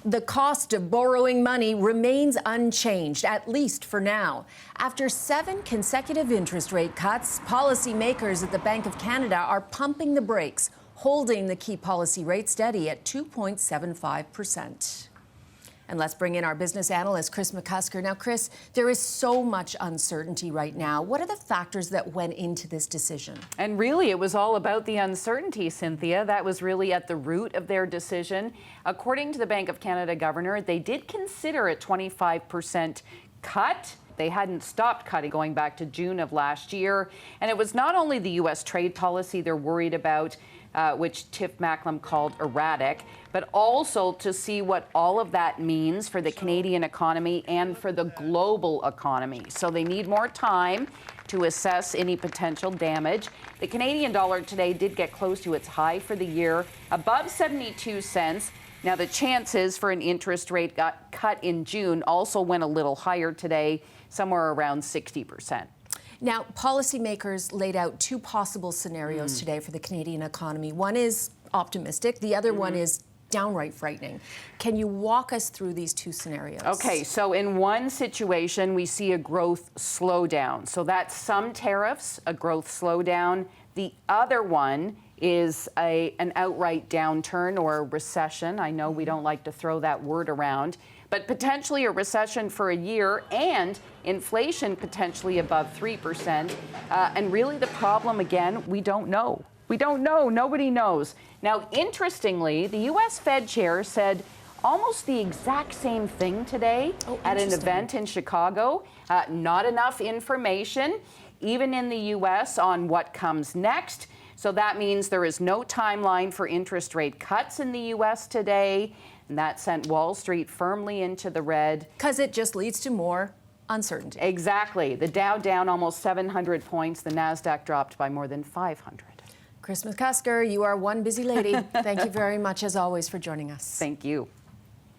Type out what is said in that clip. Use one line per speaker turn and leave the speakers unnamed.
The cost of borrowing money remains unchanged, at least for now. After 7 consecutive interest rate cuts, policymakers at the Bank of Canada are pumping the brakes, holding the key policy rate steady at 2.75%. And let's bring in our business analyst, Kris McCusker. Now, Kris, there is so much uncertainty right now. What are the factors that went into this decision?
And really, it was all about the uncertainty, Cynthia. That was really at the root of their decision. According to the Bank of Canada governor, they did consider a 25% cut. They hadn't stopped cutting going back to June of last year. And it was not only the U.S. trade policy they're worried about, which Tiff Macklem called erratic, but also to see what all of that means for the Canadian economy and for the global economy. So they need more time to assess any potential damage. The Canadian dollar today did get close to its high for the year, above 72 cents. Now, the chances for an interest rate cut in June also went a little higher today, somewhere around 60%.
Now, policymakers laid out 2 possible scenarios today for the Canadian economy. One is optimistic, the other one is downright frightening. Can you walk us through these 2 scenarios?
Okay, so in one situation, we see a growth slowdown. So that's some tariffs, a growth slowdown. The other one is an outright downturn or a recession. I know we don't like to throw that word around, but potentially a recession for a year and inflation potentially above 3%. And really the problem, again, we don't know. We don't know. Nobody knows. Now, interestingly, the U.S. Fed chair said almost the exact same thing today at an event in Chicago. Not enough information, even in the U.S., on what comes next. So that means there is no timeline for interest rate cuts in the U.S. today. And that sent Wall Street firmly into the red.
Because it just leads to more uncertainty.
Exactly. The Dow down almost 700 points. The NASDAQ dropped by more than 500.
Kris McCusker, you are one busy lady. Thank you very much, as always, for joining us.
Thank you.